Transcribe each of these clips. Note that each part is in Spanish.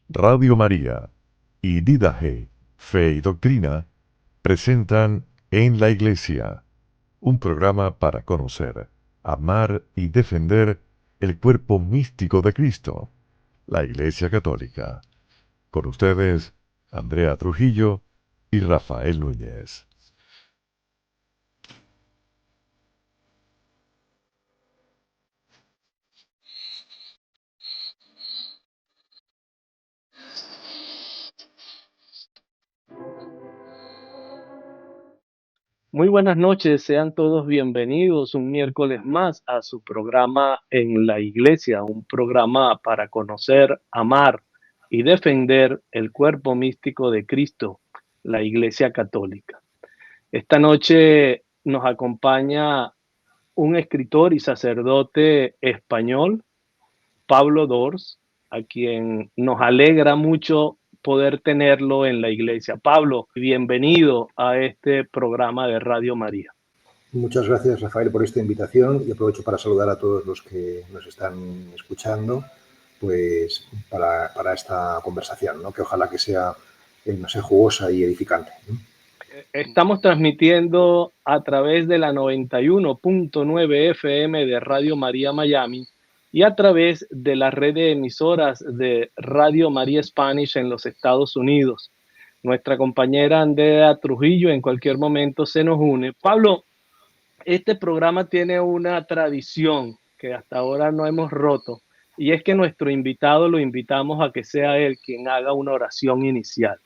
Radio María y Didaje, Fe y Doctrina, presentan En la Iglesia, un programa para conocer, amar y defender el cuerpo místico de Cristo, la Iglesia Católica. Con ustedes, Andrea Trujillo y Rafael Núñez. Muy buenas noches, sean todos bienvenidos un miércoles más a su programa En la Iglesia, un programa para conocer, amar y defender el cuerpo místico de Cristo, la Iglesia Católica. Esta noche nos acompaña un escritor y sacerdote español, Pablo Dors, a quien nos alegra mucho poder tenerlo en la iglesia. Pablo, bienvenido a este programa de Radio María. Muchas gracias, Rafael, por esta invitación y aprovecho para saludar a todos los que nos están escuchando, pues para esta conversación, ¿no? Que ojalá que sea, no sé, jugosa y edificante, ¿no? Estamos transmitiendo a través de la 91.9 FM de Radio María Miami y a través de la red de emisoras de Radio María Spanish en los Estados Unidos. Nuestra compañera Andrea Trujillo en cualquier momento se nos une. Pablo, este programa tiene una tradición que hasta ahora no hemos roto, y es que nuestro invitado lo invitamos a que sea él quien haga una oración inicial.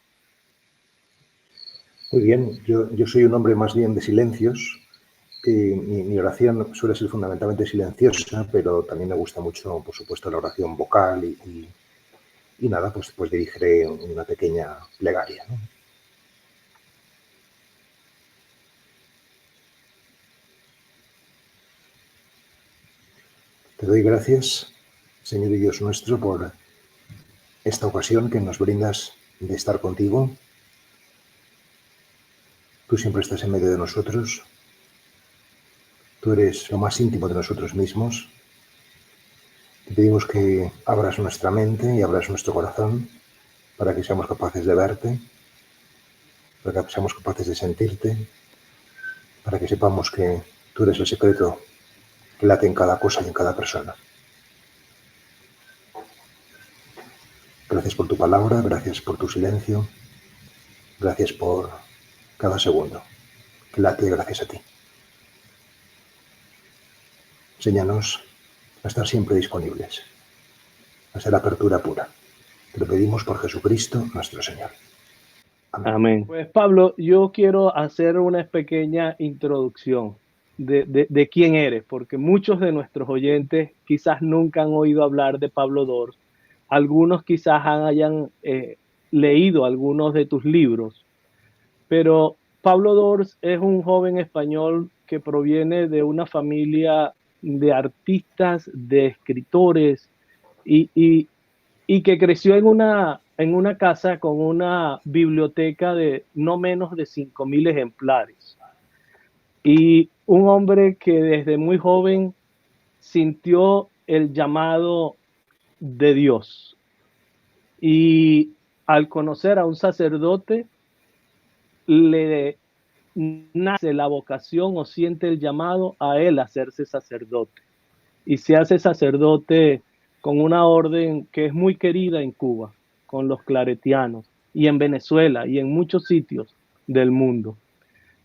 Muy bien, yo soy un hombre más bien de silencios. Mi oración suele ser fundamentalmente silenciosa, pero también me gusta mucho, por supuesto, la oración vocal y nada, pues dirigiré una pequeña plegaria, ¿no? Te doy gracias, Señor y Dios nuestro, por esta ocasión que nos brindas de estar contigo. Tú siempre estás en medio de nosotros. Tú eres lo más íntimo de nosotros mismos. Te pedimos que abras nuestra mente y abras nuestro corazón para que seamos capaces de verte, para que seamos capaces de sentirte, para que sepamos que tú eres el secreto que late en cada cosa y en cada persona. Gracias por tu palabra, gracias por tu silencio, gracias por cada segundo que late gracias a ti. Enséñanos a estar siempre disponibles, a ser apertura pura. Te lo pedimos por Jesucristo nuestro Señor. Amén. Amén. Pues Pablo, yo quiero hacer una pequeña introducción de quién eres, porque muchos de nuestros oyentes quizás nunca han oído hablar de Pablo Dors. Algunos quizás hayan leído algunos de tus libros, pero Pablo Dors es un joven español que proviene de una familia de artistas, de escritores y que creció en una casa con una biblioteca de no menos de 5,000 ejemplares. Y un hombre que desde muy joven sintió el llamado de Dios. Y al conocer a un sacerdote, le nace la vocación o siente el llamado a él a hacerse sacerdote. Y se hace sacerdote con una orden que es muy querida en Cuba, con los claretianos, y en Venezuela y en muchos sitios del mundo.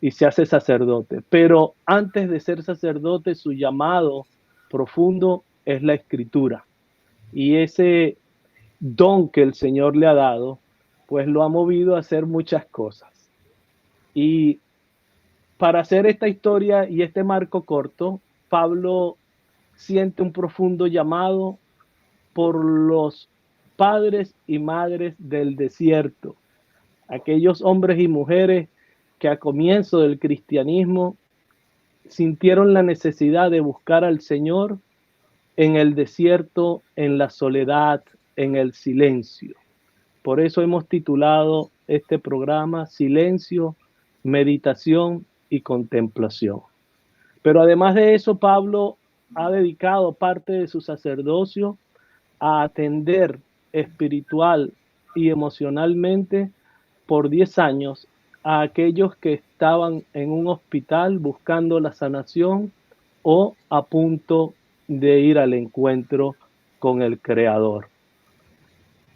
Y se hace sacerdote. Pero antes de ser sacerdote, su llamado profundo es la escritura. Y ese don que el Señor le ha dado, pues lo ha movido a hacer muchas cosas. Y para hacer esta historia y este marco corto, Pablo siente un profundo llamado por los padres y madres del desierto, aquellos hombres y mujeres que a comienzo del cristianismo sintieron la necesidad de buscar al Señor en el desierto, en la soledad, en el silencio. Por eso hemos titulado este programa Silencio, Meditación y Contemplación. Pero además de eso, Pablo ha dedicado parte de su sacerdocio a atender espiritual y emocionalmente por 10 años a aquellos que estaban en un hospital buscando la sanación o a punto de ir al encuentro con el Creador.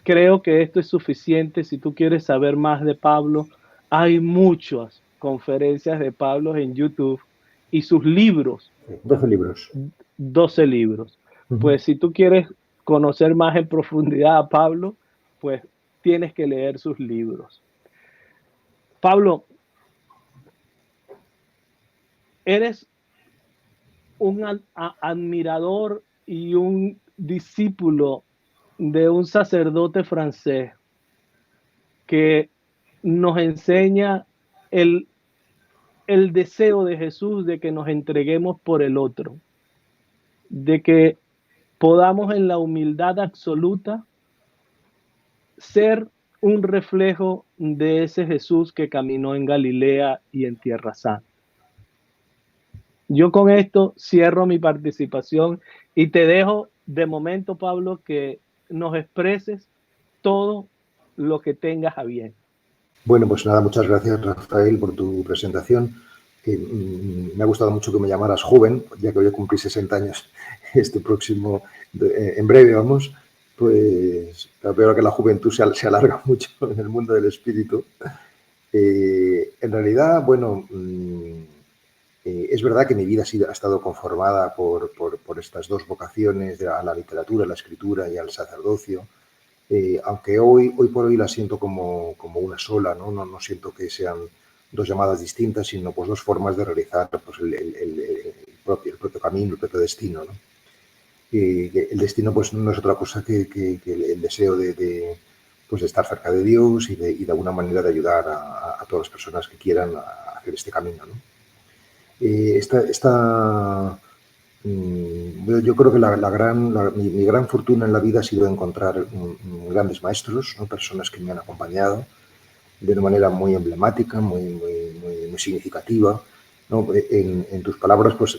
Creo que esto es suficiente. Si tú quieres saber más de Pablo, hay muchas conferencias de Pablo en YouTube y sus libros, 12 libros. 12 libros. Pues si tú quieres conocer más en profundidad a Pablo, pues tienes que leer sus libros. Pablo, eres un admirador y un discípulo de un sacerdote francés que nos enseña el deseo de Jesús de que nos entreguemos por el otro, de que podamos en la humildad absoluta ser un reflejo de ese Jesús que caminó en Galilea y en Tierra Santa. Yo con esto cierro mi participación y te dejo de momento, Pablo, que nos expreses todo lo que tengas a bien. Bueno, pues nada, muchas gracias, Rafael, por tu presentación. Me ha gustado mucho que me llamaras joven, ya que voy a cumplir 60 años en breve, vamos. Pues veo que la juventud se alarga mucho en el mundo del espíritu. En realidad, bueno, es verdad que mi vida ha estado conformada por estas dos vocaciones, a la literatura, a la escritura y al sacerdocio. Aunque hoy por hoy la siento como una sola, ¿no? No siento que sean dos llamadas distintas, sino pues dos formas de realizar pues, el propio camino, el propio destino, ¿no? El destino pues no es otra cosa que el deseo de estar cerca de Dios y de alguna manera de ayudar a todas las personas que quieran hacer este camino, ¿no? Yo creo que mi gran fortuna en la vida ha sido encontrar grandes maestros, ¿no? Personas que me han acompañado de una manera muy emblemática, muy significativa, ¿no? En tus palabras pues,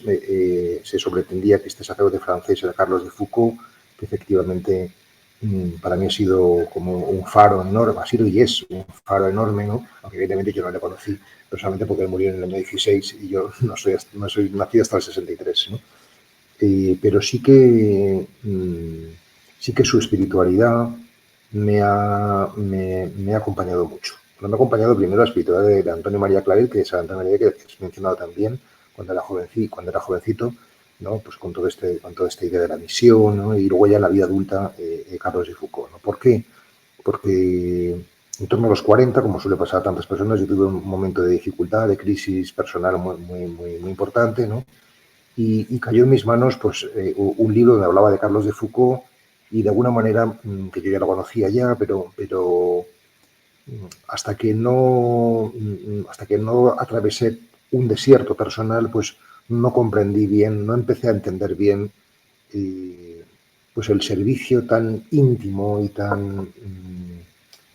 se sobreentendía que este sacerdote francés era Carlos de Foucauld, que efectivamente para mí ha sido como un faro enorme, ha sido y es un faro enorme, ¿no? Aunque evidentemente yo no le conocí personalmente porque él murió en el año 16 y yo no soy nacido hasta el 63, ¿no? Pero sí que su espiritualidad me ha acompañado mucho. Me ha acompañado primero la espiritualidad de Antonio María Claret, que es Antonio María que has mencionado también cuando era jovencito, ¿no? Pues con toda esta idea de la misión, ¿no? Y luego ya en la vida adulta Carlos de Foucauld, ¿no? ¿Por qué? Porque en torno a los 40, como suele pasar a tantas personas, yo tuve un momento de dificultad, de crisis personal muy importante, ¿no? Y cayó en mis manos pues, un libro donde hablaba de Carlos de Foucauld y de alguna manera, que yo ya lo conocía ya, pero hasta que no atravesé un desierto personal, pues no comprendí bien, no empecé a entender bien pues el servicio tan íntimo y tan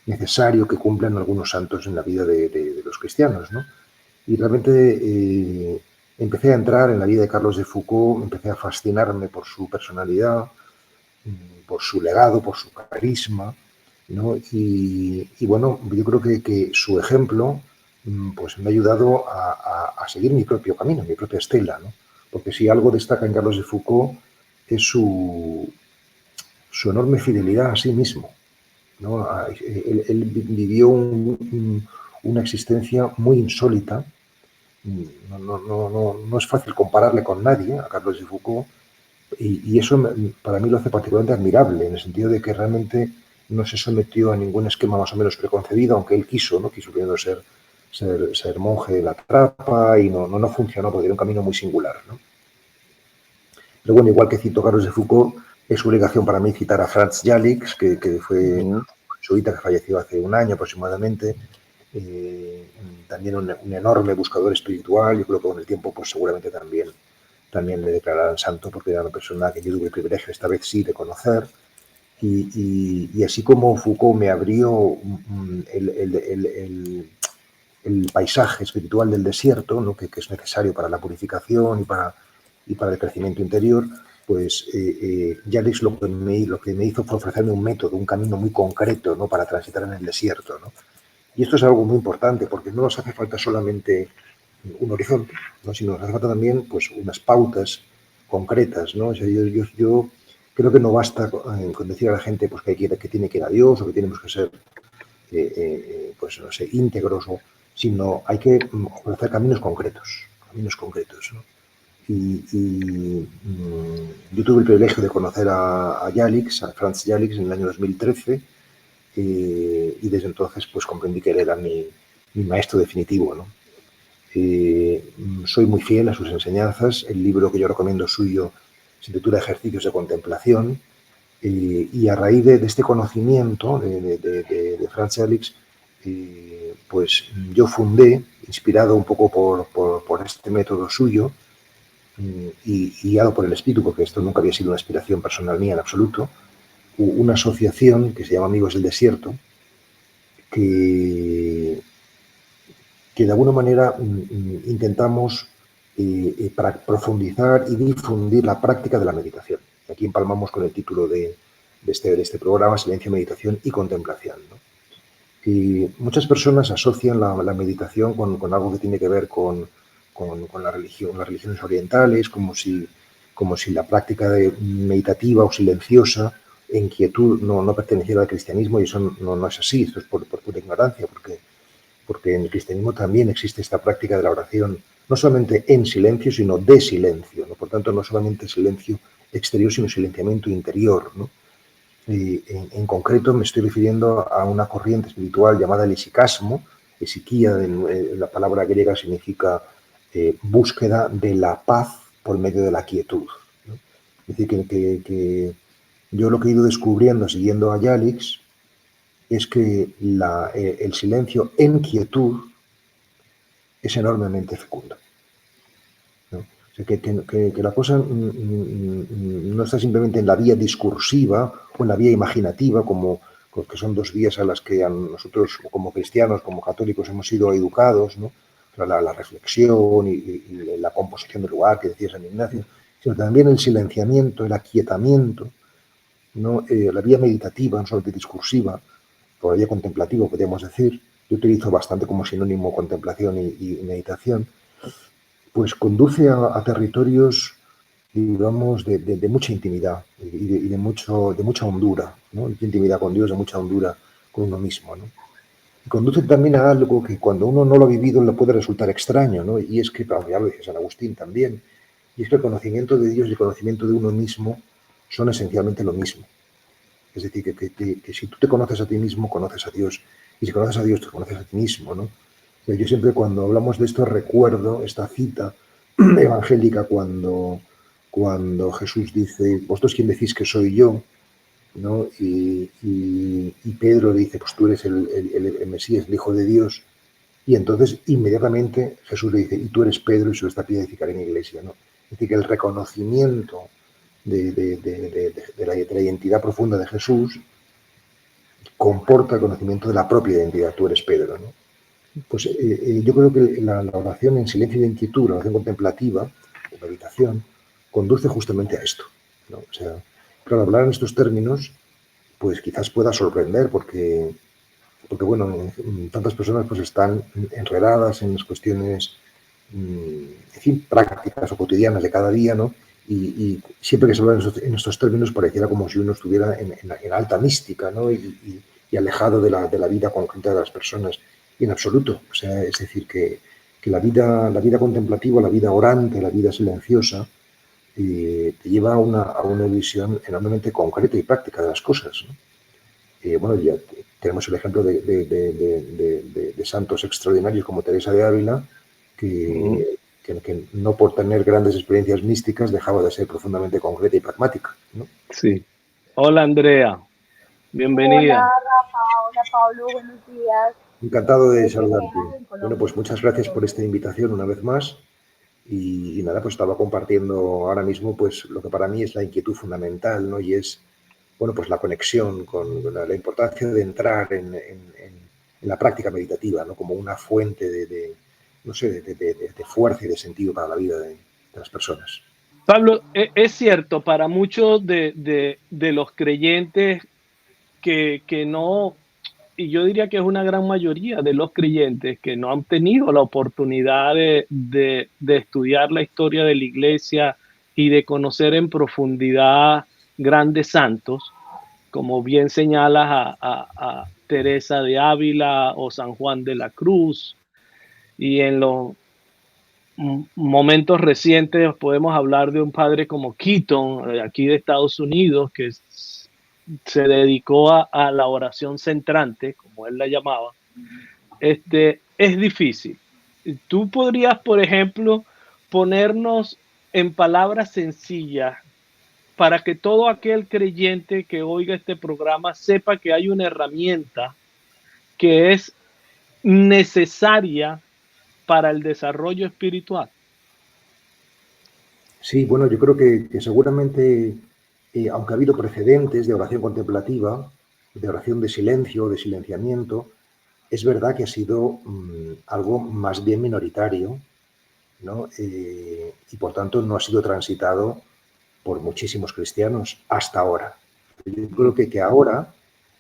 necesario que cumplen algunos santos en la vida de los cristianos, ¿no? Y realmente empecé a entrar en la vida de Carlos de Foucauld, empecé a fascinarme por su personalidad, por su legado, por su carisma, ¿no? Y bueno, yo creo que su ejemplo pues me ha ayudado a seguir mi propio camino, mi propia estela, ¿no? Porque si algo destaca en Carlos de Foucauld es su enorme fidelidad a sí mismo, ¿no? Él vivió una existencia muy insólita. No es fácil compararle con nadie, a Carlos de Foucauld, y eso para mí lo hace particularmente admirable, en el sentido de que realmente no se sometió a ningún esquema más o menos preconcebido, aunque él quiso primero ser monje de la trapa y no funcionó porque era un camino muy singular, ¿no? Pero bueno, igual que cito a Carlos de Foucauld, es obligación para mí citar a Franz Jalix, que fue jesuita que falleció hace un año aproximadamente. También un enorme buscador espiritual. Yo creo que con el tiempo pues seguramente también le declararán santo, porque era una persona que yo tuve el privilegio esta vez sí de conocer. Y así como Foucauld me abrió el paisaje espiritual del desierto, ¿no? que es necesario para la purificación y para el crecimiento interior, pues Yalix lo que me hizo fue ofrecerme un método, un camino muy concreto, ¿no?, para transitar en el desierto, ¿no? Y esto es algo muy importante, porque no nos hace falta solamente un horizonte, ¿no?, sino nos hace falta también, pues, unas pautas concretas, ¿no? O sea, yo creo que no basta con decir a la gente, pues, que tiene que ir a Dios, o que tenemos que ser, pues, no sé, íntegros, sino hay que ofrecer caminos concretos, ¿no? Yo tuve el privilegio de conocer a Yalix, a Franz Yalix, en el año 2013, y desde entonces pues comprendí que él era mi maestro definitivo, ¿no? Soy muy fiel a sus enseñanzas. El libro que yo recomiendo suyo se titula Ejercicios de Contemplación, y a raíz de este conocimiento de Franz Yalix, pues yo fundé, inspirado un poco por este método suyo, y guiado por el espíritu, porque esto nunca había sido una aspiración personal mía en absoluto, una asociación que se llama Amigos del Desierto, que de alguna manera intentamos para profundizar y difundir la práctica de la meditación. Aquí empalmamos con el título de este programa, Silencio, Meditación y Contemplación, ¿no? Y muchas personas asocian la meditación con algo que tiene que ver con la religión, las religiones orientales, como si la práctica meditativa o silenciosa, en quietud, no perteneciera al cristianismo, y eso no es así. Esto es por pura ignorancia, porque en el cristianismo también existe esta práctica de la oración, no solamente en silencio, sino de silencio, ¿no? Por tanto, no solamente silencio exterior, sino silenciamiento interior, ¿no? Y en concreto me estoy refiriendo a una corriente espiritual llamada el isicasmo. Esiquía, la palabra griega, significa búsqueda de la paz por medio de la quietud, ¿no? Es decir, que yo lo que he ido descubriendo siguiendo a Yalix es que el silencio en quietud es enormemente fecundo, ¿no? O sea, que la cosa no está simplemente en la vía discursiva o en la vía imaginativa, que son dos vías a las que a nosotros, como cristianos, como católicos, hemos sido educados, ¿no? La reflexión y la composición del lugar, que decía San Ignacio, sino también el silenciamiento, el aquietamiento, ¿no? La vía meditativa, no solamente discursiva, o la vía contemplativa, podríamos decir. Yo utilizo bastante como sinónimo contemplación y meditación, pues conduce a territorios, digamos, de mucha intimidad y de mucha hondura, ¿no? De intimidad con Dios, de mucha hondura con uno mismo, ¿no? Y conduce también a algo que cuando uno no lo ha vivido le puede resultar extraño, ¿no? Y es que, ya lo dice San Agustín también, y es que el conocimiento de Dios y el conocimiento de uno mismo son esencialmente lo mismo. Es decir, que si tú te conoces a ti mismo, conoces a Dios. Y si conoces a Dios, te conoces a ti mismo, ¿no? O sea, yo siempre cuando hablamos de esto recuerdo esta cita evangélica cuando Jesús dice, ¿vosotros quién decís que soy yo?, ¿no? Y Pedro dice, pues tú eres el Mesías, el Hijo de Dios. Y entonces inmediatamente Jesús le dice, y tú eres Pedro, y sobre esta piedra edificaré mi iglesia, ¿no? Es decir, que el reconocimiento de la identidad profunda de Jesús comporta el conocimiento de la propia identidad. Tú eres Pedro, ¿no? Pues yo creo que la oración en silencio y en quietud, la oración contemplativa o meditación, conduce justamente a esto, ¿no? O sea, claro, hablar en estos términos pues quizás pueda sorprender, porque bueno, tantas personas pues están enredadas en las cuestiones, en fin, prácticas o cotidianas de cada día, ¿no? Y siempre que se habla en estos términos pareciera como si uno estuviera en alta mística, ¿no? Y alejado de la vida concreta de las personas. Y en absoluto. O sea, es decir, que la vida contemplativa, la vida orante, la vida silenciosa, te lleva a una visión enormemente concreta y práctica de las cosas, ¿no? Bueno, ya tenemos el ejemplo de santos extraordinarios como Teresa de Ávila, que no por tener grandes experiencias místicas dejaba de ser profundamente concreta y pragmática, ¿no? Sí. Hola, Andrea. Bienvenida. Hola, Rafa. Hola, Pablo. Buenos días. Encantado de Desde saludarte. Medellín, Bueno, Colombia. pues muchas gracias por esta invitación una vez más. Y nada, pues estaba compartiendo ahora mismo pues lo que para mí es la inquietud fundamental, ¿no? Y es, bueno, pues la conexión con la importancia de entrar en la práctica meditativa, ¿no? Como una fuente no sé, de fuerza y de sentido para la vida de las personas. Pablo, es cierto, para muchos de los creyentes que no, y yo diría que es una gran mayoría de los creyentes que no han tenido la oportunidad de estudiar la historia de la iglesia y de conocer en profundidad grandes santos, como bien señalas a Teresa de Ávila o San Juan de la Cruz, y en los momentos recientes podemos hablar de un padre como Keaton, aquí de Estados Unidos, que se dedicó a la oración centrante, como él la llamaba. Es difícil. Tú podrías, por ejemplo, ponernos en palabras sencillas para que todo aquel creyente que oiga este programa sepa que hay una herramienta que es necesaria para el desarrollo espiritual. Sí, bueno, yo creo que seguramente, aunque ha habido precedentes de oración contemplativa, de oración de silencio, de silenciamiento, es verdad que ha sido algo más bien minoritario, ¿no? Y por tanto no ha sido transitado por muchísimos cristianos hasta ahora. Yo creo que ahora,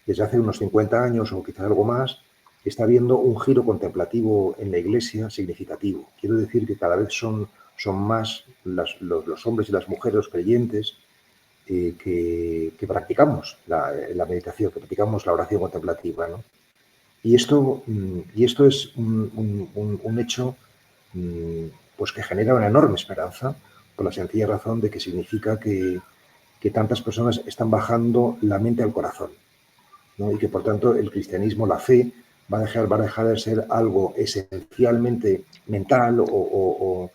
desde hace unos 50 años o quizás algo más, está habiendo un giro contemplativo en la Iglesia significativo. Quiero decir que cada vez son más los hombres y las mujeres, los creyentes, que practicamos la meditación, que practicamos la oración contemplativa, ¿no? Y esto es un hecho pues que genera una enorme esperanza, por la sencilla razón de que significa que tantas personas están bajando la mente al corazón, ¿no? Y que por tanto el cristianismo, la fe, va a dejar de ser algo esencialmente mental o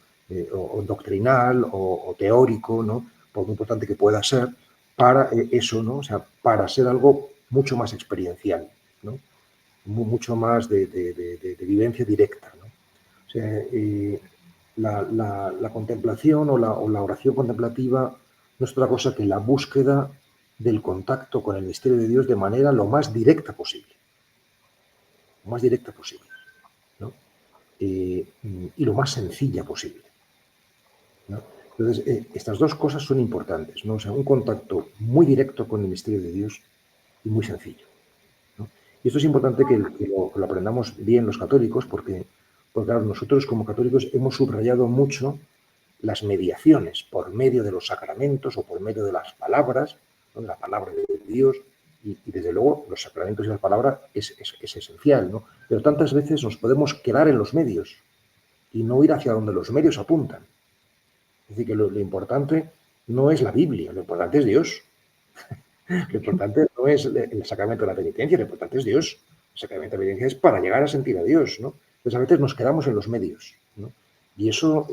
doctrinal o teórico, ¿no? Por muy importante que pueda ser, para eso, ¿no? O sea, para ser algo mucho más experiencial, ¿no? Mucho más de vivencia directa, ¿no? O sea, la contemplación o la oración contemplativa no es otra cosa que la búsqueda del contacto con el misterio de Dios de manera lo más directa posible. Lo más directa posible, ¿no? Y lo más sencilla posible, ¿no? Entonces, estas dos cosas son importantes, ¿no? O sea, un contacto muy directo con el misterio de Dios y muy sencillo, ¿no? Y esto es importante que lo aprendamos bien los católicos, porque claro, nosotros como católicos hemos subrayado mucho las mediaciones por medio de los sacramentos o por medio de las palabras, ¿no? La palabra de Dios, y desde luego los sacramentos y las palabras es esencial, ¿no? Pero tantas veces nos podemos quedar en los medios y no ir hacia donde los medios apuntan. Es decir, que lo importante no es la Biblia, lo importante es Dios. Lo importante no es el sacramento de la penitencia, lo importante es Dios. El sacramento de la penitencia es para llegar a sentir a Dios, ¿no? Entonces a veces nos quedamos en los medios, ¿no? Y eso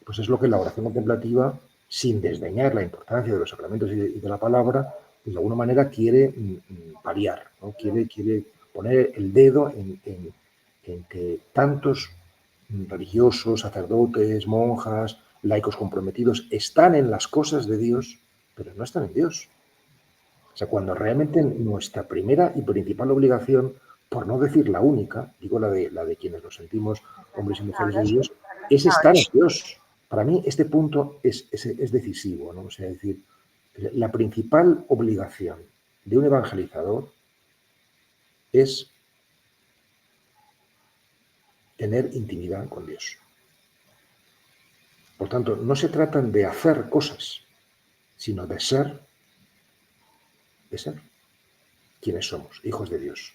pues es lo que la oración contemplativa, sin desdeñar la importancia de los sacramentos y de la palabra, pues de alguna manera quiere paliar, ¿no? Quiere poner el dedo en que tantos religiosos, sacerdotes, monjas, laicos comprometidos están en las cosas de Dios, pero no están en Dios. O sea, cuando realmente nuestra primera y principal obligación, por no decir la única, digo la de quienes nos sentimos hombres y mujeres de Dios, es estar en Dios. Para mí este punto es decisivo, ¿no? O sea, es decir, la principal obligación de un evangelizador es tener intimidad con Dios. Por tanto, no se tratan de hacer cosas, sino de ser quienes somos, hijos de Dios.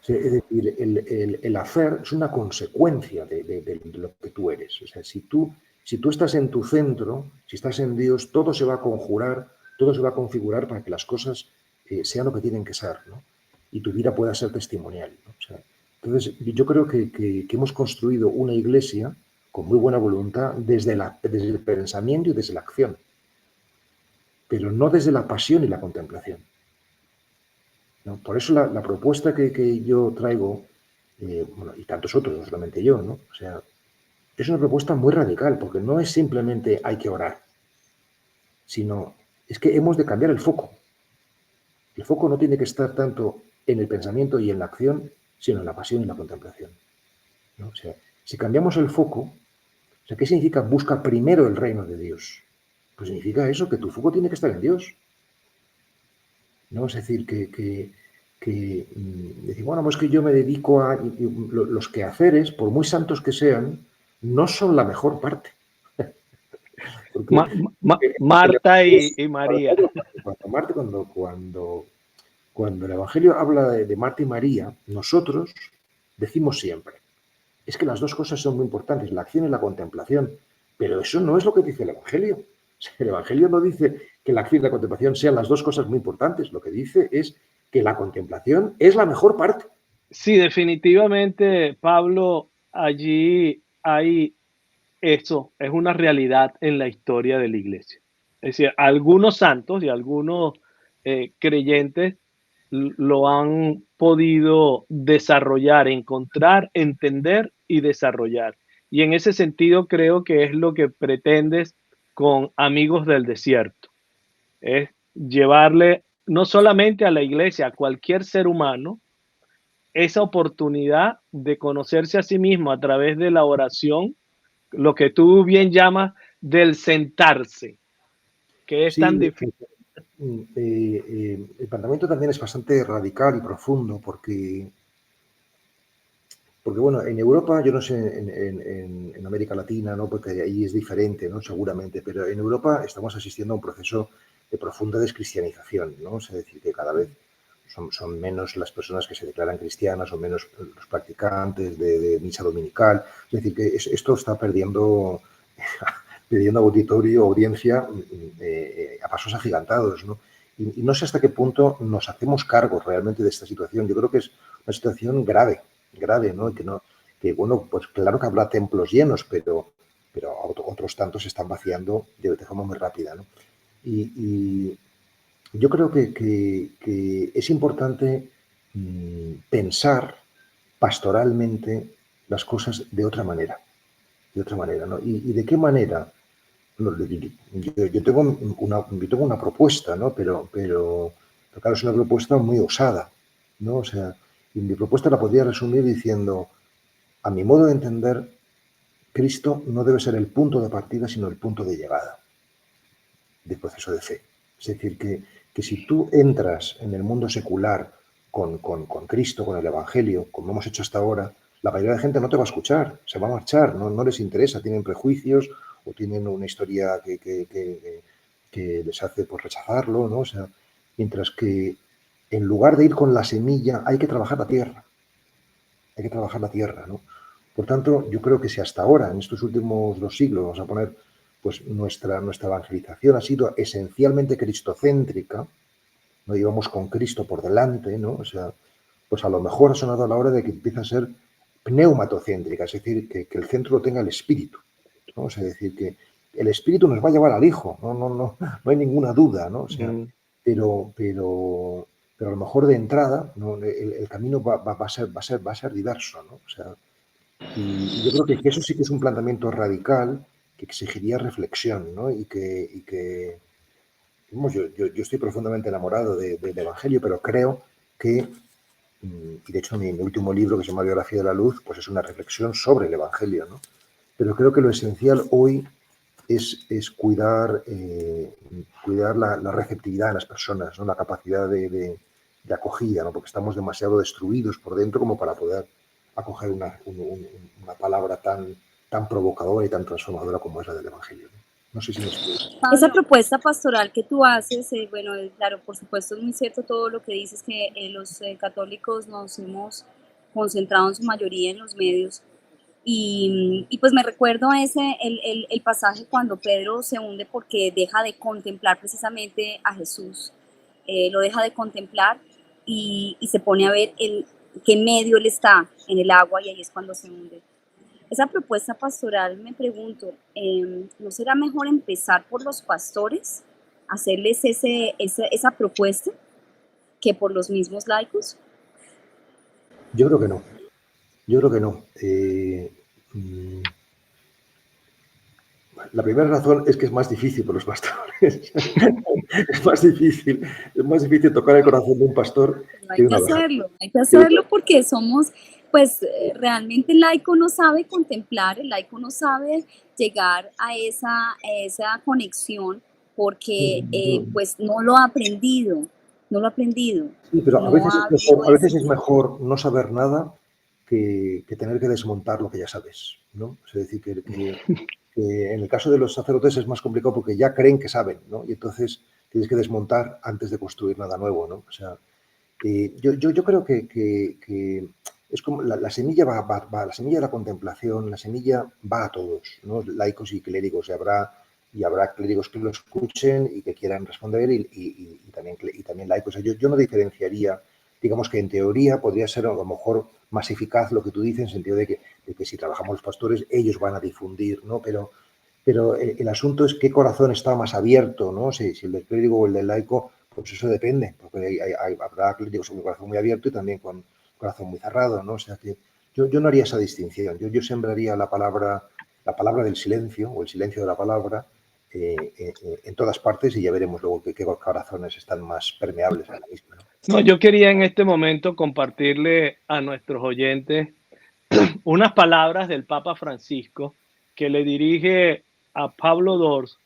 Es decir, el hacer es una consecuencia de lo que tú eres. O sea, si tú estás en tu centro, si estás en Dios, todo se va a conjurar, todo se va a configurar para que las cosas sean lo que tienen que ser, ¿no? Y tu vida pueda ser testimonial, ¿no? O sea, entonces, yo creo que hemos construido una iglesia con muy buena voluntad desde el pensamiento y desde la acción, pero no desde la pasión y la contemplación, ¿no? Por eso la propuesta que yo traigo, bueno, y tantos otros, no solamente yo, ¿no? O sea, es una propuesta muy radical, porque no es simplemente hay que orar, sino es que hemos de cambiar el foco. El foco no tiene que estar tanto en el pensamiento y en la acción, sino en la pasión y la contemplación, ¿no? O sea, si cambiamos el foco, O sea, ¿qué significa busca primero el reino de Dios? Pues significa eso, que tu foco tiene que estar en Dios. ¿No? Es decir, decir, bueno, pues que yo me dedico a... los quehaceres, por muy santos que sean, no son la mejor parte. Porque Marta y María. Cuando el Evangelio habla de Marta y María, nosotros decimos siempre, es que las dos cosas son muy importantes, la acción y la contemplación, pero eso no es lo que dice el Evangelio. El Evangelio no dice que la acción y la contemplación sean las dos cosas muy importantes, lo que dice es que la contemplación es la mejor parte. Sí, definitivamente, Pablo, allí hay eso, es una realidad en la historia de la iglesia. Es decir, algunos santos y algunos creyentes lo han podido desarrollar, encontrar, entender y desarrollar. Y en ese sentido creo que es lo que pretendes con Amigos del Desierto. Es llevarle no solamente a la iglesia, a cualquier ser humano, esa oportunidad de conocerse a sí mismo a través de la oración, lo que tú bien llamas del sentarse, que es tan Sí, difícil. el planteamiento también es bastante radical y profundo porque bueno, en Europa, yo no sé, en América Latina, ¿no? Porque ahí es diferente, ¿no? Seguramente, pero en Europa estamos asistiendo a un proceso de profunda descristianización, ¿no? Es decir, que cada vez son menos las personas que se declaran cristianas, son menos los practicantes de misa dominical. Es decir, que esto está perdiendo auditorio, audiencia a pasos agigantados, ¿no? Y no sé hasta qué punto nos hacemos cargo realmente de esta situación. Yo creo que es una situación grave, ¿no? Que bueno, pues claro que habrá templos llenos, pero otros tantos se están vaciando de forma muy rápida, ¿no? Y yo creo que es importante pensar pastoralmente las cosas de otra manera, ¿no? ¿Y de qué manera? Yo tengo una propuesta, ¿no? Pero claro, es una propuesta muy osada, ¿no? O sea, y mi propuesta la podría resumir diciendo, a mi modo de entender, Cristo no debe ser el punto de partida, sino el punto de llegada del proceso de fe. Es decir, que si tú entras en el mundo secular con Cristo, con el Evangelio, como hemos hecho hasta ahora, la mayoría de gente no te va a escuchar, se va a marchar, no les interesa, tienen prejuicios o tienen una historia que les hace pues, rechazarlo, ¿no? O sea, mientras que en lugar de ir con la semilla, hay que trabajar la tierra. Hay que trabajar la tierra, ¿no? Por tanto, yo creo que si hasta ahora, en estos últimos 2 siglos, vamos a poner, pues nuestra evangelización ha sido esencialmente cristocéntrica, no íbamos con Cristo por delante, ¿no? O sea, pues a lo mejor ha sonado a la hora de que empiece a ser pneumatocéntrica, es decir, que el centro lo tenga el espíritu, ¿no? O sea, es decir, que el espíritu nos va a llevar al Hijo, no hay ninguna duda, ¿no? O sea, pero a lo mejor de entrada, ¿no? El camino va a ser diverso, ¿no? O sea, y yo creo que eso sí que es un planteamiento radical que exigiría reflexión, ¿no? Vamos, yo estoy profundamente enamorado del Evangelio, pero creo que, y de hecho mi último libro, que se llama Biografía de la Luz, pues es una reflexión sobre el Evangelio, ¿no? Pero creo que lo esencial hoy es cuidar la receptividad de las personas, ¿no? La capacidad de acogida, ¿no? Porque estamos demasiado destruidos por dentro como para poder acoger una palabra tan provocadora y tan transformadora como es la del Evangelio, ¿no? No sé si me explico. Esa propuesta pastoral que tú haces, bueno, claro, por supuesto es muy cierto todo lo que dices, que los católicos nos hemos concentrado en su mayoría en los medios. Y pues me recuerdo el pasaje cuando Pedro se hunde porque deja de contemplar precisamente a Jesús, lo deja de contemplar y se pone a ver qué medio él está en el agua y ahí es cuando se hunde. Esa propuesta pastoral, me pregunto, ¿no será mejor empezar por los pastores, hacerles esa propuesta, que por los mismos laicos? Yo creo que no. La primera razón es que es más difícil por los pastores. Es más difícil tocar el corazón de un pastor que de una oveja. Hay que hacerlo porque somos, pues realmente el laico no sabe contemplar, el laico no sabe llegar a esa conexión porque pues no lo ha aprendido, no lo ha aprendido, Sí, pero a no veces ha habido a veces ese... es mejor no saber nada que tener que desmontar lo que ya sabes, ¿no? Es decir, que en el caso de los sacerdotes es más complicado porque ya creen que saben, ¿no? Y entonces tienes que desmontar antes de construir nada nuevo, ¿no? O sea, yo creo que es como la semilla la semilla de la contemplación, la semilla va a todos, ¿no? Laicos y clérigos, y habrá clérigos que lo escuchen y que quieran responder y también laicos. O sea, yo no diferenciaría, digamos que en teoría podría ser a lo mejor más eficaz lo que tú dices, en el sentido de que si trabajamos los pastores, ellos van a difundir, ¿no? Pero el asunto es qué corazón está más abierto, ¿no? Si el del clérigo o el del laico, pues eso depende, porque habrá clérigos con un corazón muy abierto y también con corazón muy cerrado, ¿no? O sea que yo no haría esa distinción, yo sembraría la palabra del silencio o el silencio de la palabra en todas partes y ya veremos luego qué corazones están más permeables a la misma, ¿no? No, yo quería en este momento compartirle a nuestros oyentes unas palabras del Papa Francisco que le dirige a Pablo Dors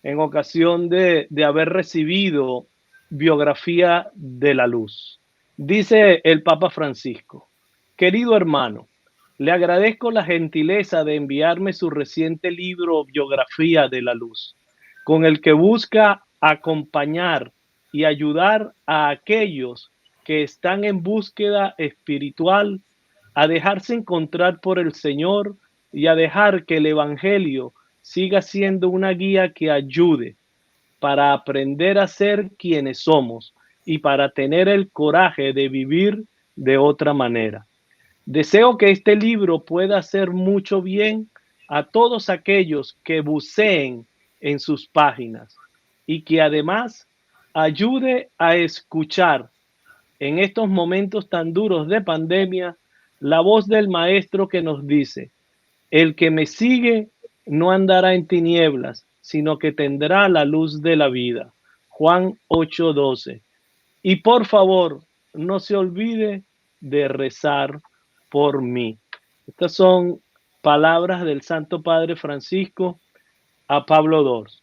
en ocasión de haber recibido biografía de la luz. Dice el Papa Francisco: querido hermano, le agradezco la gentileza de enviarme su reciente libro Biografía de la Luz, con el que busca acompañar y ayudar a aquellos que están en búsqueda espiritual a dejarse encontrar por el Señor y a dejar que el Evangelio siga siendo una guía que ayude para aprender a ser quienes somos y para tener el coraje de vivir de otra manera. Deseo que este libro pueda hacer mucho bien a todos aquellos que buceen en sus páginas y que además ayude a escuchar en estos momentos tan duros de pandemia la voz del Maestro que nos dice: el que me sigue no andará en tinieblas, sino que tendrá la luz de la vida. Juan 8:12. Y por favor, no se olvide de rezar por mí. Estas son palabras del Santo Padre Francisco a Pablo Dors.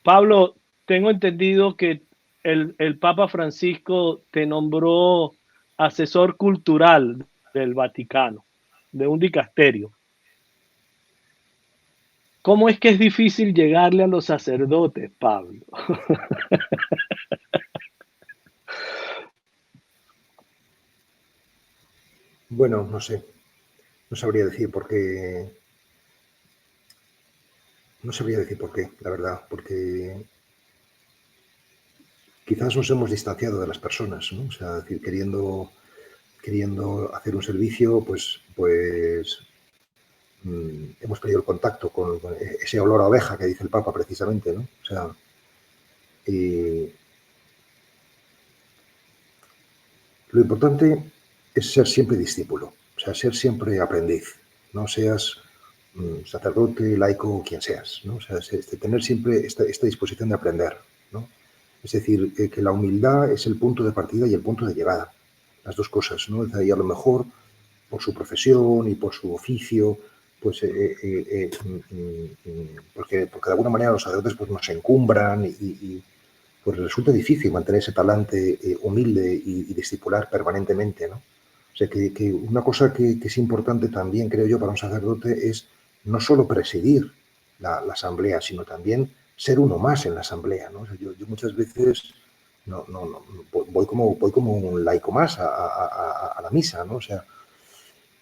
Pablo, tengo entendido que el Papa Francisco te nombró asesor cultural del Vaticano, de un dicasterio. ¿Cómo es que es difícil llegarle a los sacerdotes, Pablo? Bueno, no sé, no sabría decir por qué, la verdad, porque quizás nos hemos distanciado de las personas, ¿no? O sea, decir, queriendo hacer un servicio, pues hemos perdido el contacto con ese olor a oveja que dice el Papa precisamente, ¿no? O sea, lo importante es ser siempre discípulo, o sea, ser siempre aprendiz, no seas sacerdote, laico o quien seas, ¿no? O sea, tener siempre esta disposición de aprender, ¿no? Es decir, que la humildad es el punto de partida y el punto de llegada, las dos cosas, ¿no? Y a lo mejor por su profesión y por su oficio, pues porque de alguna manera los sacerdotes pues nos encumbran y pues resulta difícil mantener ese talante humilde y discipular permanentemente, ¿no? O sea, que una cosa que es importante también, creo yo, para un sacerdote es no solo presidir la asamblea, sino también ser uno más en la asamblea, ¿no? O sea, yo muchas veces voy como un laico más a la misa, ¿no? O sea,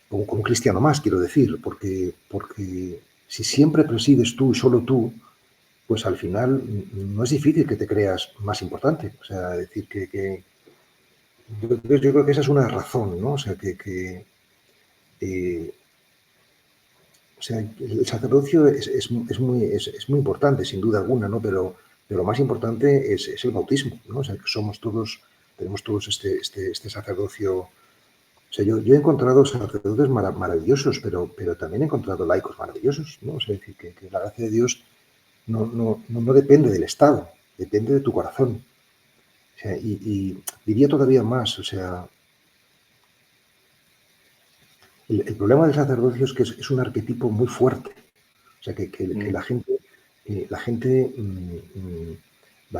como un cristiano más, quiero decir, porque si siempre presides tú y solo tú, pues al final no es difícil que te creas más importante. O sea, decir que yo creo que esa es una razón, ¿no? O sea, o sea, el sacerdocio es muy importante, sin duda alguna, ¿no? Pero lo más importante es el bautismo, ¿no? O sea, que somos todos, tenemos todos este sacerdocio O sea, yo he encontrado sacerdotes maravillosos, pero también he encontrado laicos maravillosos, ¿no? O sea, es decir, que la gracia de Dios no depende del estado, depende de tu corazón. O sea, y diría todavía más, o sea, el problema del sacerdocio es que es un arquetipo muy fuerte. O sea, que la gente, la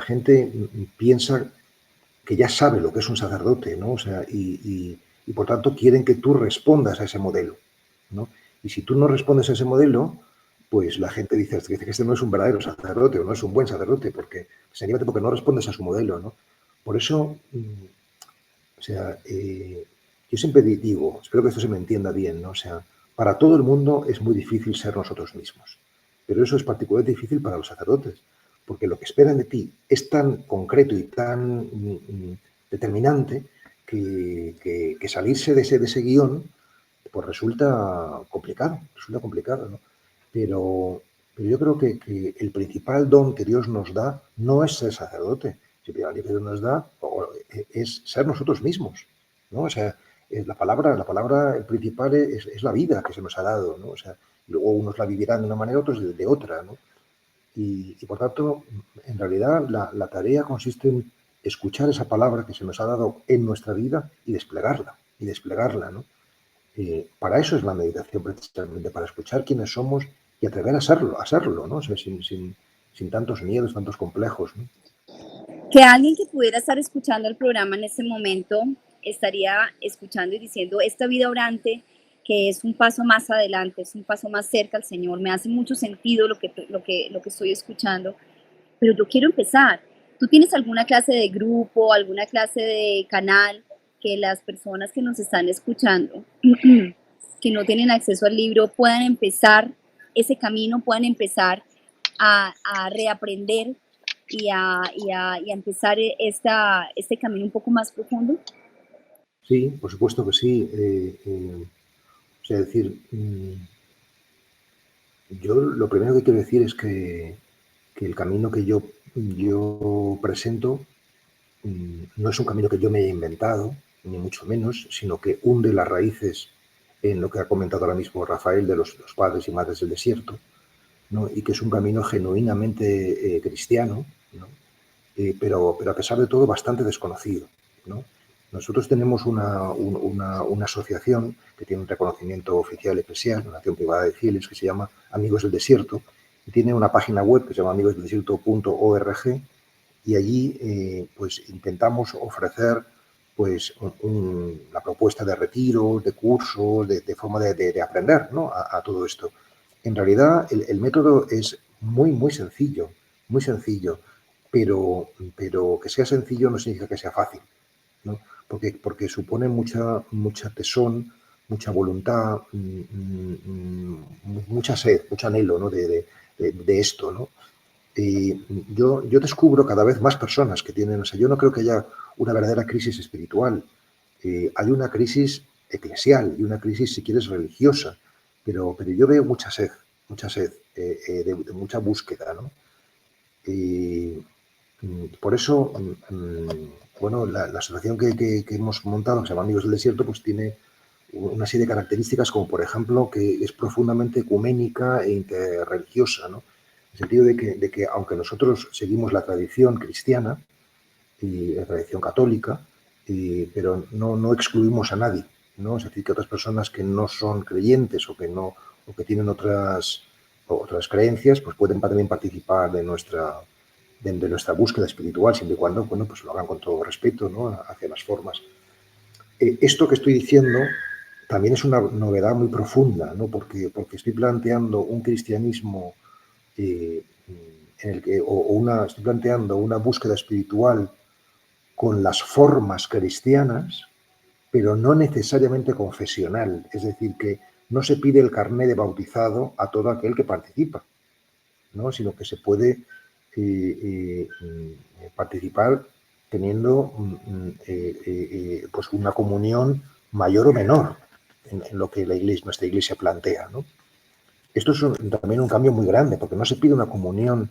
gente piensa que ya sabe lo que es un sacerdote, ¿no? O sea, y por tanto quieren que tú respondas a ese modelo, ¿no? Y si tú no respondes a ese modelo, pues la gente dice que este no es un verdadero sacerdote o no es un buen sacerdote, porque sencillamente porque no respondes a su modelo, ¿no? Por eso, o sea, yo siempre digo, espero que esto se me entienda bien, ¿no? O sea, para todo el mundo es muy difícil ser nosotros mismos, pero eso es particularmente difícil para los sacerdotes, porque lo que esperan de ti es tan concreto y tan determinante que salirse de ese guión pues resulta complicado, ¿no? Pero yo creo que el principal don que Dios nos da no es ser sacerdote, el principal don que Dios nos da es ser nosotros mismos, ¿no? O sea, la palabra el principal es la vida que se nos ha dado, ¿no? O sea, luego unos la vivirán de una manera, otros de otra, ¿no? Y por tanto, en realidad la tarea consiste en escuchar esa palabra que se nos ha dado en nuestra vida y desplegarla, ¿no? Para eso es la meditación precisamente, para escuchar quiénes somos y atrever a serlo, ¿no? O sea, sin tantos miedos, tantos complejos, ¿no? Que alguien que pudiera estar escuchando el programa en este momento estaría escuchando y diciendo, esta vida orante, que es un paso más adelante, es un paso más cerca al Señor, me hace mucho sentido lo que estoy escuchando, pero yo quiero empezar. ¿Tú tienes alguna clase de grupo, alguna clase de canal que las personas que nos están escuchando, que no tienen acceso al libro, puedan empezar ese camino, puedan empezar a reaprender y a empezar este camino un poco más profundo? Sí, por supuesto que sí. O sea, decir, yo lo primero que quiero decir es que el camino que yo presento no es un camino que yo me haya inventado, ni mucho menos, sino que hunde las raíces en lo que ha comentado ahora mismo Rafael de los padres y madres del desierto, ¿no? Y que es un camino genuinamente cristiano, ¿no? Pero a pesar de todo bastante desconocido, ¿no? Nosotros tenemos una asociación que tiene un reconocimiento oficial eclesial, una acción privada de fieles, que se llama Amigos del Desierto, y tiene una página web que se llama amigosdeldesierto.org, y allí pues intentamos ofrecer pues la propuesta de retiros, de cursos, de forma de aprender, ¿no? a todo esto. En realidad el método es muy sencillo, pero que sea sencillo no significa que sea fácil, ¿no? Porque supone mucha tesón, mucha voluntad, mucha sed, mucho anhelo, ¿no? de esto, ¿no? Y yo descubro cada vez más personas que tienen, o sea, yo no creo que haya una verdadera crisis espiritual. Hay una crisis eclesial y una crisis, si quieres, religiosa, pero yo veo mucha sed, de mucha búsqueda, ¿no? Y por eso, bueno, la asociación que hemos montado, que se llama Amigos del Desierto, pues tiene una serie de características, como por ejemplo que es profundamente ecuménica e interreligiosa, ¿no? En el sentido de que aunque nosotros seguimos la tradición cristiana y la tradición católica, pero no excluimos a nadie, ¿no? Es decir, que otras personas que no son creyentes o que tienen otras creencias, pues pueden también participar de nuestra búsqueda espiritual, siempre y cuando, bueno, pues lo hagan con todo respeto, ¿no? Hacia las formas. Esto que estoy diciendo también es una novedad muy profunda, ¿no? Porque estoy planteando un cristianismo en el que, estoy planteando una búsqueda espiritual con las formas cristianas, pero no necesariamente confesional. Es decir, que no se pide el carné de bautizado a todo aquel que participa, ¿no? Sino que se puede participar teniendo pues una comunión mayor o menor en lo que nuestra iglesia plantea, ¿no? Esto es también un cambio muy grande, porque no se pide una comunión,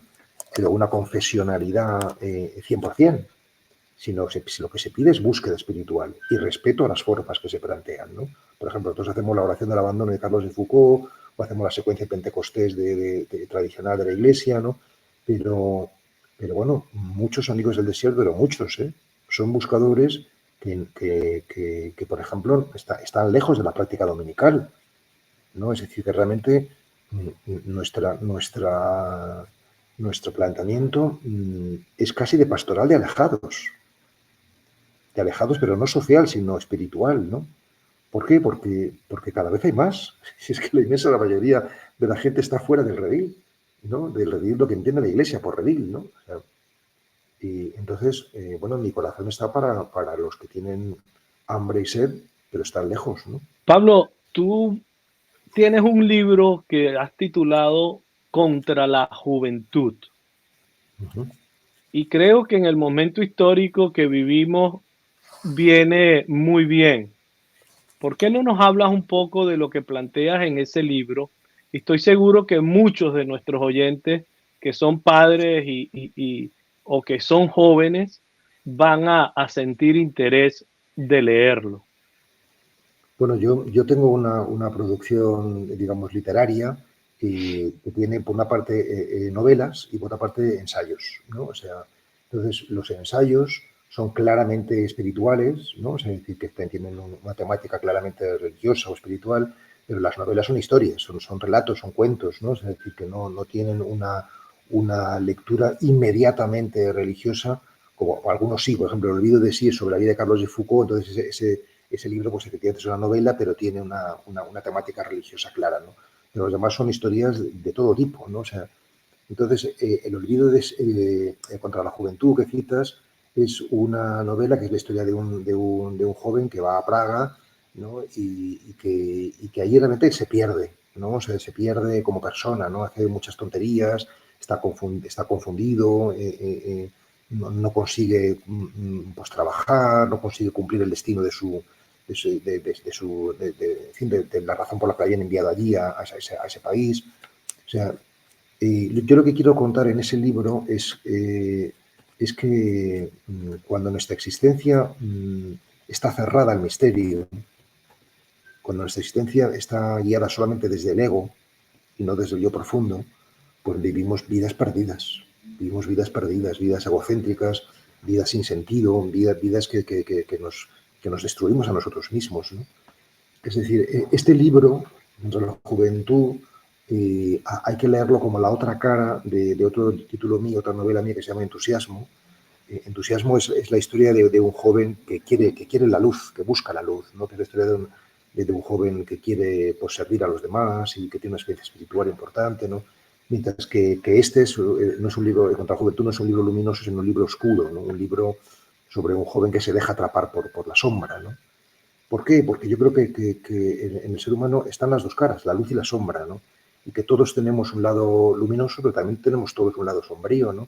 una confesionalidad 100%, sino lo que se pide es búsqueda espiritual y respeto a las formas que se plantean, ¿no? Por ejemplo, nosotros hacemos la oración del abandono de Carlos de Foucault, o hacemos la secuencia de Pentecostés tradicional de la Iglesia, ¿no? Pero bueno, muchos amigos del desierto, pero muchos, son buscadores que por ejemplo, están lejos de la práctica dominical, ¿no? Es decir, que realmente nuestro planteamiento es casi de pastoral de alejados, pero no social, sino espiritual, ¿no? ¿Por qué? Porque cada vez hay más. Si es que la inmensa mayoría de la gente está fuera del redil, ¿no? Del redil, lo que entiende la Iglesia por redil, ¿no? O sea, y entonces, bueno, mi corazón está para los que tienen hambre y sed, pero están lejos, ¿no? Pablo, tú tienes un libro que has titulado Contra la Juventud. Uh-huh. Y creo que en el momento histórico que vivimos viene muy bien. ¿Por qué no nos hablas un poco de lo que planteas en ese libro? Y estoy seguro que muchos de nuestros oyentes que son padres o que son jóvenes van a sentir interés de leerlo. Bueno, yo tengo una producción, digamos, literaria que tiene por una parte novelas y por otra parte ensayos, ¿no? O sea, entonces los ensayos son claramente espirituales, ¿no? O sea, es decir, que tienen una temática claramente religiosa o espiritual, pero las novelas son historias, son relatos, son cuentos, ¿no? O sea, es decir, que no tienen una lectura inmediatamente religiosa, como algunos sí. Por ejemplo, El olvido de sí es sobre la vida de Carlos de Foucault, entonces ese libro, pues efectivamente es una novela, pero tiene una temática religiosa clara, ¿no? Pero los demás son historias de todo tipo, ¿no? O sea, entonces, El olvido contra la juventud que citas es una novela que es la historia de un joven que va a Praga, ¿no? Y que ahí realmente se pierde, ¿no? O sea, se pierde como persona, ¿no? Hace muchas tonterías, está confundido, no consigue pues, trabajar, no consigue cumplir el destino de la razón por la que habían enviado allí a ese país. O sea, yo lo que quiero contar en ese libro es que cuando nuestra existencia está cerrada al misterio, cuando nuestra existencia está guiada solamente desde el ego y no desde el yo profundo, pues vivimos vidas perdidas. Vivimos vidas perdidas, vidas egocéntricas, vidas sin sentido, vidas que nos destruimos a nosotros mismos, ¿no? Es decir, este libro, Contra la Juventud, hay que leerlo como la otra cara de otro título mío, otra novela mía que se llama Entusiasmo. Entusiasmo es la historia de un joven que quiere la luz, que busca la luz, ¿no? Que es la historia de un joven que quiere, pues, servir a los demás y que tiene una experiencia espiritual importante, ¿no? Mientras que este no es un libro, Contra la Juventud no es un libro luminoso, sino un libro oscuro, ¿no? Un libro sobre un joven que se deja atrapar por la sombra, ¿no? ¿Por qué? Porque yo creo que en el ser humano están las dos caras, la luz y la sombra, ¿no? Y que todos tenemos un lado luminoso, pero también tenemos todos un lado sombrío, ¿no?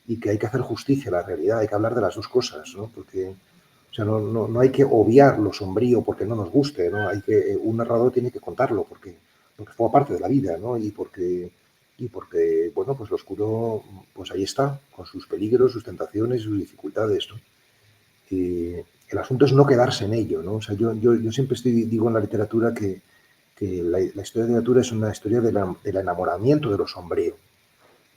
Y que hay que hacer justicia a la realidad, hay que hablar de las dos cosas, ¿no? Porque, o sea, no hay que obviar lo sombrío porque no nos guste, ¿no? Un narrador tiene que contarlo porque forma parte de la vida, ¿no? Y porque, bueno, pues lo oscuro, pues ahí está, con sus peligros, sus tentaciones, sus dificultades, ¿no? El asunto es no quedarse en ello, ¿no? O sea, yo siempre digo en la literatura que la historia de la literatura es una historia del enamoramiento de lo sombrío,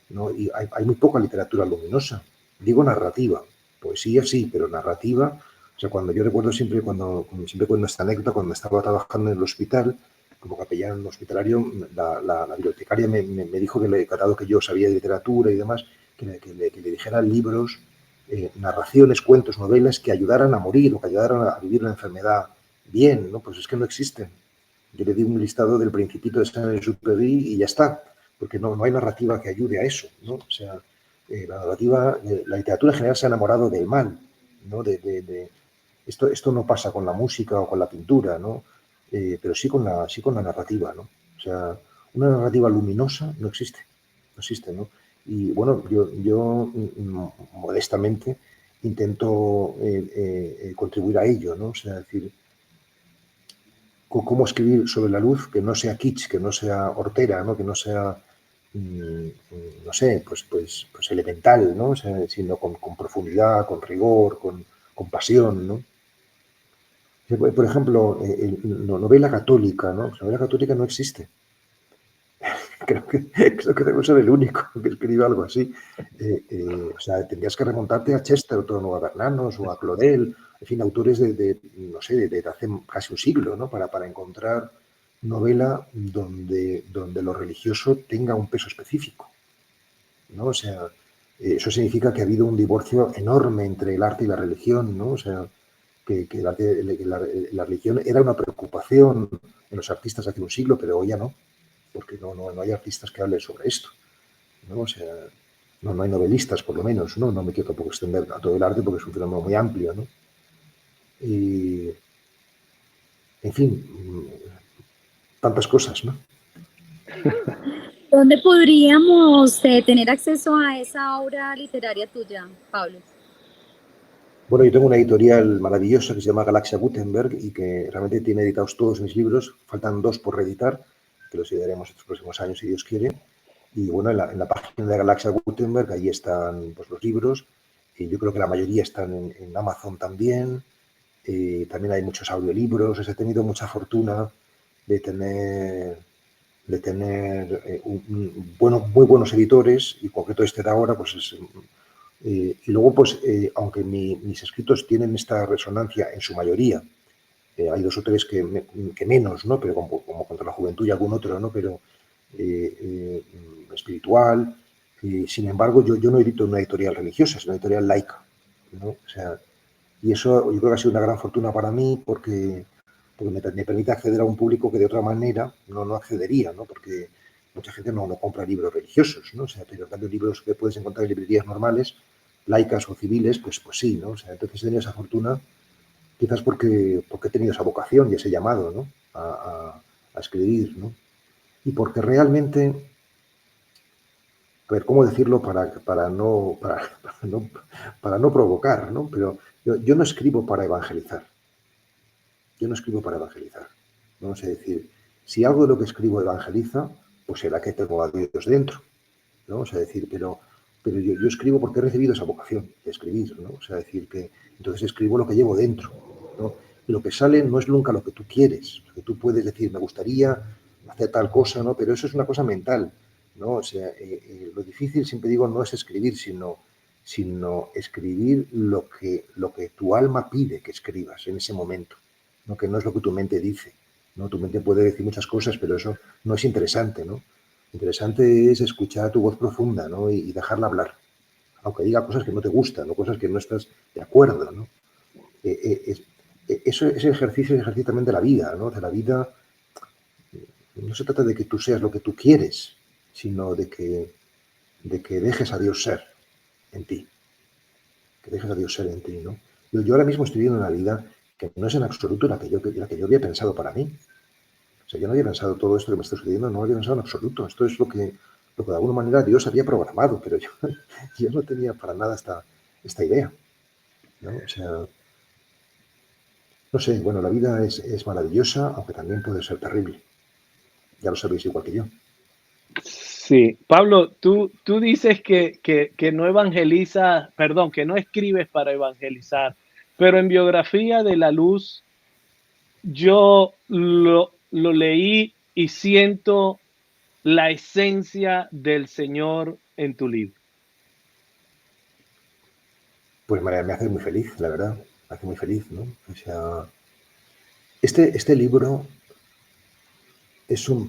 ¿no? Y hay muy poca literatura luminosa. Digo narrativa, poesía sí, pero narrativa. O sea, yo recuerdo siempre cuando cuento esta anécdota, cuando estaba trabajando en el hospital, como capellán hospitalario, la bibliotecaria me dijo dado que yo sabía de literatura y demás, que le dijera libros, narraciones, cuentos, novelas que ayudaran a morir o que ayudaran a vivir una enfermedad bien, ¿no? Pues es que no existen. Yo le di un listado del Principito de Saint-Exupéry y ya está, porque no hay narrativa que ayude a eso, ¿no? O sea, la literatura en general se ha enamorado del mal, ¿no? Esto no pasa con la música o con la pintura, ¿no? Pero sí con la narrativa, ¿no? O sea, una narrativa luminosa no existe, ¿no? Y bueno, yo modestamente intento contribuir a ello, ¿no? O sea, decir, cómo escribir sobre la luz que no sea kitsch, que no sea hortera, ¿no? Que no sea no sé, pues elemental, ¿no? O sea, sino con profundidad, con rigor, con pasión, ¿no? Por ejemplo, novela católica, ¿no? La novela católica no existe. Creo que debo ser el único que escriba algo así. O sea, tendrías que remontarte a Chesterton o a Bernanos o a Claudel, en fin, autores no sé, de hace casi un siglo, ¿no? Para encontrar novela donde lo religioso tenga un peso específico, ¿no? O sea, eso significa que ha habido un divorcio enorme entre el arte y la religión, ¿no? O sea, que la religión era una preocupación en los artistas hace un siglo, pero hoy ya no, porque no hay artistas que hablen sobre esto, ¿no? O sea, no hay novelistas, por lo menos, ¿no? No me quiero tampoco extender a todo el arte porque es un fenómeno muy amplio, ¿no? Y, en fin, tantas cosas, ¿no? ¿Dónde podríamos tener acceso a esa obra literaria tuya, Pablo? Bueno, yo tengo una editorial maravillosa que se llama Galaxia Gutenberg y que realmente tiene editados todos mis libros. Faltan 2 por reeditar, que los editaremos estos próximos años, si Dios quiere. Y bueno, en la página de Galaxia Gutenberg, ahí están pues, los libros. Y yo creo que la mayoría están en Amazon también. También hay muchos audiolibros. He tenido mucha fortuna de tener muy buenos editores, y en concreto este de ahora, pues es... y luego, pues, aunque mis escritos tienen esta resonancia en su mayoría, hay 2 o 3 que menos, ¿no? Pero como Contra la Juventud y algún otro, ¿no? Pero espiritual. Sin embargo, yo no edito una editorial religiosa, es una editorial laica, ¿no? O sea, y eso yo creo que ha sido una gran fortuna para mí porque me permite acceder a un público que de otra manera no accedería, ¿no? Porque mucha gente no compra libros religiosos, ¿no? O sea, pero en cambio libros que puedes encontrar en librerías normales, laicas o civiles, pues sí, ¿no? O sea, entonces he tenido esa fortuna, quizás porque he tenido esa vocación y ese llamado, ¿no? A escribir, ¿no? Y porque realmente, a ver, ¿cómo decirlo para no provocar, ¿no? Pero yo no escribo para evangelizar. Yo no escribo para evangelizar. Vamos a decir, si algo de lo que escribo evangeliza, pues será que tengo a Dios dentro, ¿no? O sea, decir, pero yo escribo porque he recibido esa vocación de escribir, ¿no? O sea, decir que entonces escribo lo que llevo dentro, ¿no? Y lo que sale no es nunca lo que tú quieres, porque tú puedes decir, me gustaría hacer tal cosa, ¿no? Pero eso es una cosa mental, ¿no? O sea, lo difícil, siempre digo, no es escribir, sino escribir lo que tu alma pide que escribas en ese momento, ¿no? Que no es lo que tu mente dice, ¿no? Tu mente puede decir muchas cosas, pero eso no es interesante, ¿no? Interesante es escuchar tu voz profunda, ¿no? Y dejarla hablar, aunque diga cosas que no te gustan, o cosas que no estás de acuerdo, ¿no? Ese ejercicio es ejercicio también de la vida, ¿no? De la vida no se trata de que tú seas lo que tú quieres, sino de que dejes a Dios ser en ti, que dejes a Dios ser en ti, ¿no? Yo ahora mismo estoy viviendo una vida que no es en absoluto la que yo había pensado para mí. O sea, yo no había pensado todo esto que me está sucediendo, no lo había pensado en absoluto. Esto es lo que de alguna manera Dios había programado, pero yo no tenía para nada esta idea, ¿no? O sea, no sé, bueno, la vida es maravillosa, aunque también puede ser terrible. Ya lo sabéis igual que yo. Sí, Pablo, tú dices que no evangelizas, perdón, que no escribes para evangelizar, pero en Biografía de la Luz yo lo leí y siento la esencia del Señor en tu libro. Pues me hace muy feliz, la verdad, me hace muy feliz, ¿no? O sea, este libro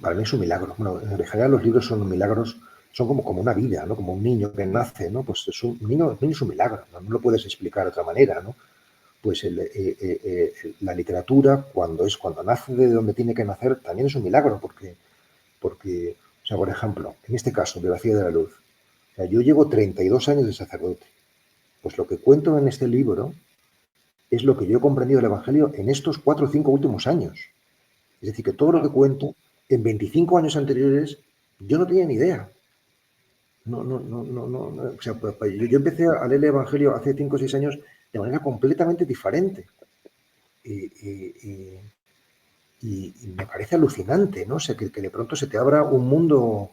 para mí es un milagro. Bueno, en general los libros son milagros, son como una vida, ¿no? Como un niño que nace, ¿no? Pues un niño es un milagro, ¿no? No lo puedes explicar de otra manera, ¿no? Pues la literatura, cuando nace de donde tiene que nacer, también es un milagro, porque, o sea, por ejemplo, en este caso, Biografía de la Luz, o sea, yo llevo 32 años de sacerdote. Pues lo que cuento en este libro es lo que yo he comprendido del Evangelio en estos 4 o 5 últimos años. Es decir, que todo lo que cuento en 25 años anteriores yo no tenía ni idea. No. O sea, yo empecé a leer el Evangelio hace 5 o 6 años de manera completamente diferente. Y me parece alucinante, ¿no? O sea, que de pronto se te abra un mundo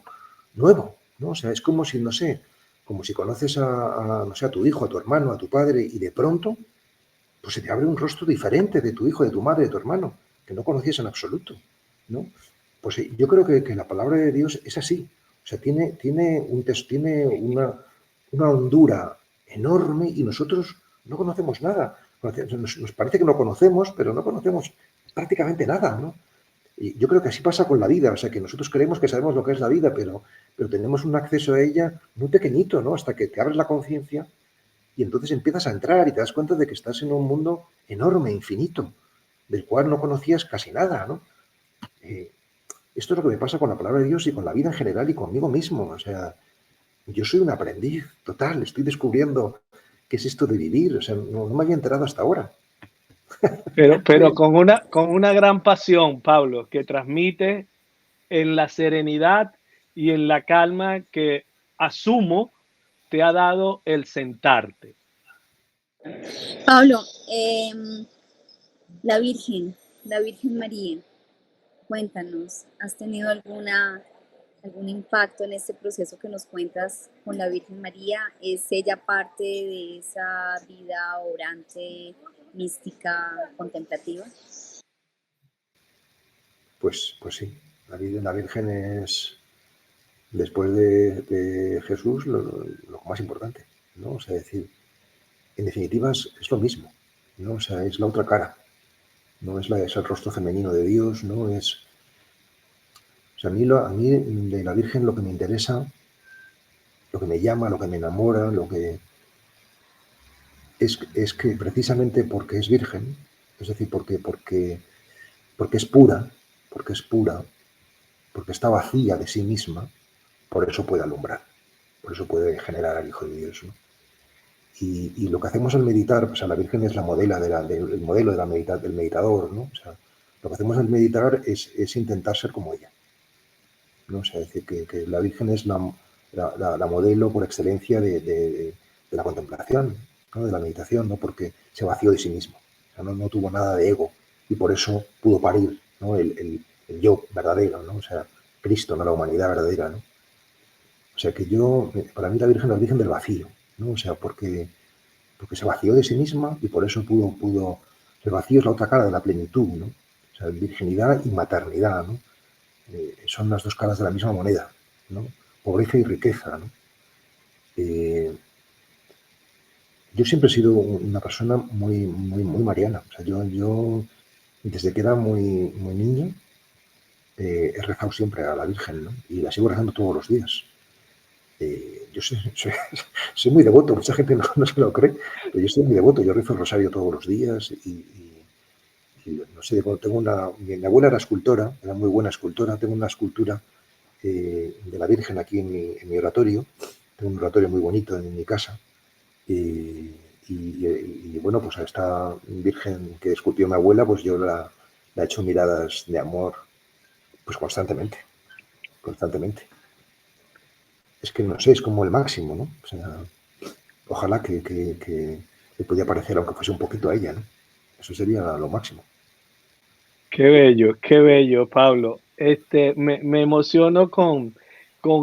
nuevo, ¿no? O sea, es como si, no sé, como si conoces no sé, a tu hijo, a tu hermano, a tu padre, y de pronto pues se te abre un rostro diferente de tu hijo, de tu madre, de tu hermano, que no conocías en absoluto, ¿no? Pues yo creo que la palabra de Dios es así. O sea, tiene una hondura enorme y nosotros no conocemos nada. Nos parece que no conocemos, pero no conocemos prácticamente nada, ¿no? Y yo creo que así pasa con la vida. O sea, que nosotros creemos que sabemos lo que es la vida, pero tenemos un acceso a ella muy pequeñito, ¿no? Hasta que te abres la conciencia y entonces empiezas a entrar y te das cuenta de que estás en un mundo enorme, infinito, del cual no conocías casi nada, ¿no? Esto es lo que me pasa con la palabra de Dios y con la vida en general y conmigo mismo. O sea, yo soy un aprendiz total, estoy descubriendo qué es esto de vivir. O sea, no me había enterado hasta ahora. Pero con una gran pasión, Pablo, que transmite en la serenidad y en la calma que asumo te ha dado el sentarte. Pablo, la Virgen María, cuéntanos, ¿has tenido algún impacto en este proceso que nos cuentas con la Virgen María? ¿Es ella parte de esa vida orante, mística, contemplativa? Pues sí, la Virgen es, después de Jesús, lo más importante, ¿no? O sea, decir, en definitiva es lo mismo, ¿no? O sea, es la otra cara, no es el rostro femenino de Dios, no es... O sea, a mí de la Virgen lo que me interesa, lo que me llama, lo que me enamora, lo que es que precisamente porque es virgen, es decir, porque es pura, porque está vacía de sí misma, por eso puede alumbrar, por eso puede generar al Hijo de Dios, ¿no? Y lo que hacemos al meditar, o sea, la Virgen es la modelo del meditador, ¿no? O sea, lo que hacemos al meditar es intentar ser como ella, ¿no? O sea, es decir, que la Virgen es la modelo por excelencia de la contemplación, ¿no? De la meditación, ¿no? Porque se vació de sí mismo, o sea, no tuvo nada de ego y por eso pudo parir, ¿no? el yo verdadero, ¿no? O sea, Cristo, ¿no? La humanidad verdadera, ¿no? O sea, que para mí la Virgen es la Virgen del vacío, ¿no? O sea, porque se vació de sí misma y por eso pudo. El vacío es la otra cara de la plenitud, ¿no? O sea, virginidad y maternidad, ¿no? Son las dos caras de la misma moneda, ¿no? Pobreza y riqueza, ¿no? Yo siempre he sido una persona muy mariana. O sea, yo desde que era muy niño he rezado siempre a la Virgen, ¿no? Y la sigo rezando todos los días. Yo soy muy devoto, mucha gente no se lo cree, pero yo soy muy devoto, yo rezo el rosario todos los días y no sé, mi abuela era escultora, era muy buena escultora, tengo una escultura de la Virgen aquí en mi oratorio, tengo un oratorio muy bonito en mi casa y bueno, pues a esta Virgen que esculpió mi abuela, pues yo la he hecho miradas de amor pues constantemente. Es que no sé, es como el máximo, ¿no? O sea, ojalá que le pudiera parecer, aunque fuese un poquito a ella, ¿no? Eso sería lo máximo. Qué bello, Pablo. Me emociono con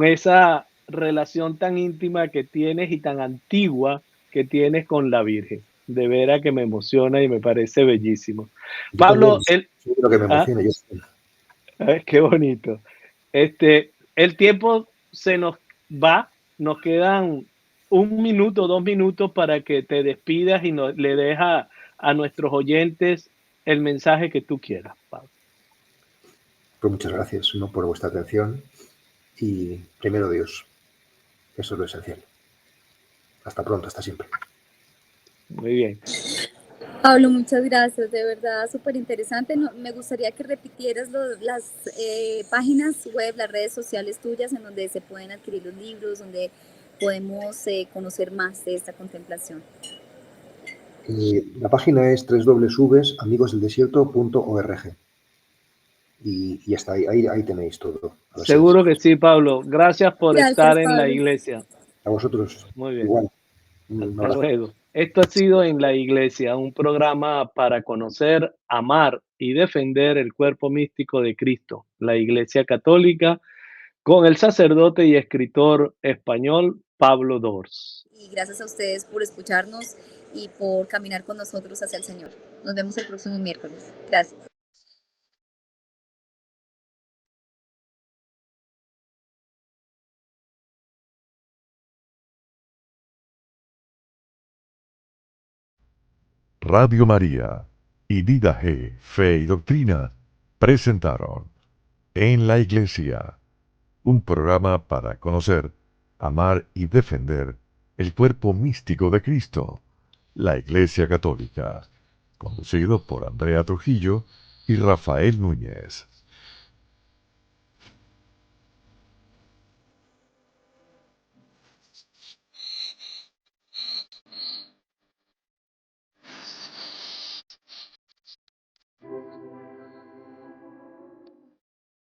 esa relación tan íntima que tienes y tan antigua que tienes con la Virgen. De veras que me emociona y me parece bellísimo. Yo Pablo, también, seguro que me emociona. qué bonito. El tiempo se nos va, nos quedan 1 minuto, 2 minutos para que te despidas y le dejas a nuestros oyentes el mensaje que tú quieras, Pablo. Pues muchas gracias, ¿no? Por vuestra atención y primero Dios. Eso es lo esencial. Hasta pronto, hasta siempre. Muy bien. Pablo, muchas gracias, de verdad, súper interesante. Me gustaría que repitieras las páginas web, las redes sociales tuyas en donde se pueden adquirir los libros, donde podemos conocer más de esta contemplación. La página es www.amigosdeldesierto.org y hasta ahí tenéis todo. Seguro que sí, Pablo. Gracias por estar en la iglesia. A vosotros. Muy bien. Igual. Hasta luego. Esto ha sido En la Iglesia, un programa para conocer, amar y defender el cuerpo místico de Cristo, la Iglesia Católica, con el sacerdote y escritor español Pablo Dors. Y gracias a ustedes por escucharnos y por caminar con nosotros hacia el Señor. Nos vemos el próximo miércoles. Gracias. Radio María y Dida G, Fe y Doctrina presentaron En la Iglesia, un programa para conocer, amar y defender el cuerpo místico de Cristo, la Iglesia Católica, conducido por Andrea Trujillo y Rafael Núñez.